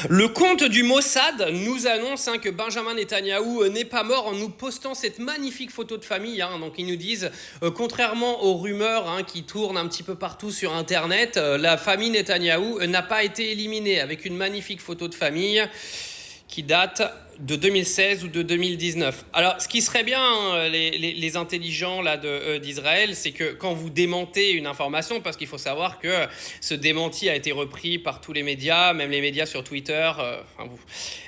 Le compte du Mossad nous annonce que Benjamin Netanyahou n'est pas mort en nous postant cette magnifique photo de famille. Donc ils nous disent, contrairement aux rumeurs qui tournent un petit peu partout sur Internet, la famille Netanyahou n'a pas été éliminée, avec une magnifique photo de famille qui date de 2016 ou de 2019. Alors, ce qui serait bien, les intelligents là d'Israël, c'est que quand vous démentez une information, parce qu'il faut savoir que ce démenti a été repris par tous les médias, même les médias sur Twitter.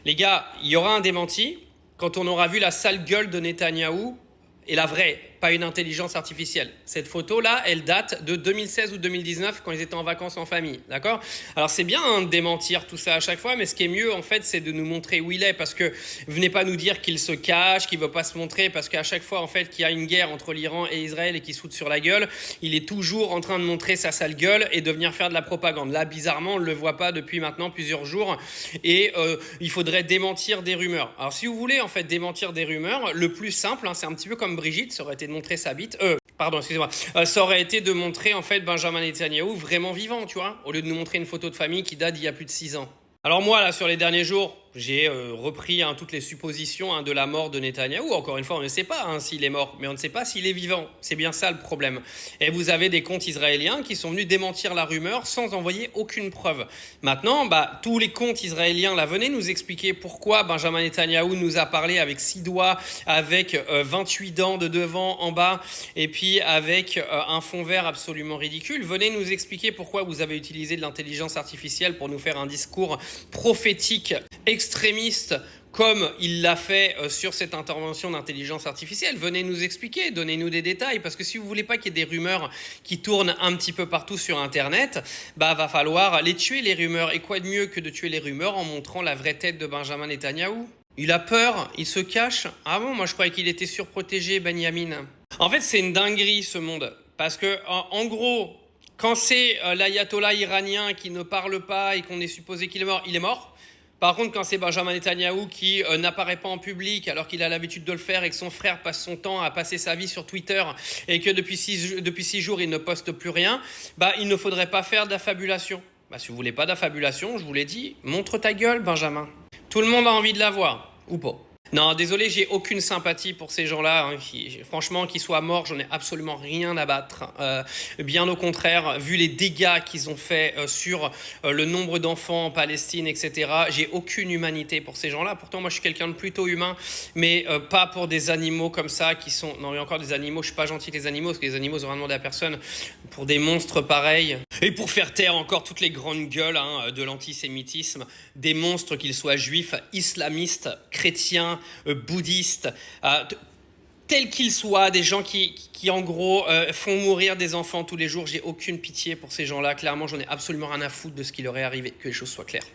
Les gars, il y aura un démenti quand on aura vu la sale gueule de Netanyahou, et la vraie, pas une intelligence artificielle. Cette photo-là, elle date de 2016 ou 2019, quand ils étaient en vacances en famille, d'accord? Alors c'est bien de démentir tout ça à chaque fois, mais ce qui est mieux, en fait, c'est de nous montrer où il est, parce que venez pas nous dire qu'il se cache, qu'il veut pas se montrer, parce qu'à chaque fois, en fait, qu'il y a une guerre entre l'Iran et Israël et qu'il saute sur la gueule, il est toujours en train de montrer sa sale gueule et de venir faire de la propagande. Là, bizarrement, on le voit pas depuis maintenant plusieurs jours, et il faudrait démentir des rumeurs. Alors si vous voulez, en fait, démentir des rumeurs, le plus simple, c'est un petit peu comme Brigitte, ça aurait été de montrer sa bite. Pardon, excusez-moi. Ça aurait été de montrer en fait Benjamin Netanyahou vraiment vivant, tu vois, au lieu de nous montrer une photo de famille qui date d'il y a plus de 6 ans. Alors moi, là, sur les derniers jours, j'ai repris toutes les suppositions de la mort de Netanyahou. Encore une fois, on ne sait pas s'il est mort, mais on ne sait pas s'il est vivant. C'est bien ça le problème. Et vous avez des comptes israéliens qui sont venus démentir la rumeur sans envoyer aucune preuve. Maintenant, tous les comptes israéliens, là, venez nous expliquer pourquoi Benjamin Netanyahou nous a parlé avec 6 doigts, avec 28 dents de devant, en bas, et puis avec un fond vert absolument ridicule. Venez nous expliquer pourquoi vous avez utilisé de l'intelligence artificielle pour nous faire un discours prophétique extrémiste comme il l'a fait sur cette intervention d'intelligence artificielle. Venez nous expliquer, donnez-nous des détails, parce que si vous voulez pas qu'il y ait des rumeurs qui tournent un petit peu partout sur Internet, va falloir les tuer, les rumeurs. Et quoi de mieux que de tuer les rumeurs en montrant la vraie tête de Benjamin Netanyahou? Il a peur, il se cache. Ah bon, moi je croyais qu'il était surprotégé, Benjamin. En fait, c'est une dinguerie ce monde, parce que en gros, quand c'est l'ayatollah iranien qui ne parle pas et qu'on est supposé qu'il est mort, il est mort. Par contre, quand c'est Benjamin Netanyahou qui n'apparaît pas en public alors qu'il a l'habitude de le faire et que son frère passe son temps à passer sa vie sur Twitter et que depuis 6 jours il ne poste plus rien, il ne faudrait pas faire d'affabulation. Si vous voulez pas d'affabulation, je vous l'ai dit, montre ta gueule, Benjamin. Tout le monde a envie de la voir, ou pas. Non, désolé, j'ai aucune sympathie pour ces gens-là. Franchement, qu'ils soient morts, j'en ai absolument rien à battre. Bien au contraire, vu les dégâts qu'ils ont fait sur le nombre d'enfants en Palestine, etc., j'ai aucune humanité pour ces gens-là. Pourtant, moi, je suis quelqu'un de plutôt humain, mais pas pour des animaux comme ça qui sont... Non, il y a encore des animaux, je suis pas gentil avec les animaux, parce que les animaux, ils ont rien demandé à personne. Pour des monstres pareils, et pour faire taire encore toutes les grandes gueules de l'antisémitisme, des monstres, qu'ils soient juifs, islamistes, chrétiens, bouddhistes, tels qu'ils soient, des gens qui en gros font mourir des enfants tous les jours. J'ai aucune pitié pour ces gens-là. Clairement, j'en ai absolument rien à foutre de ce qui leur est arrivé, que les choses soient claires.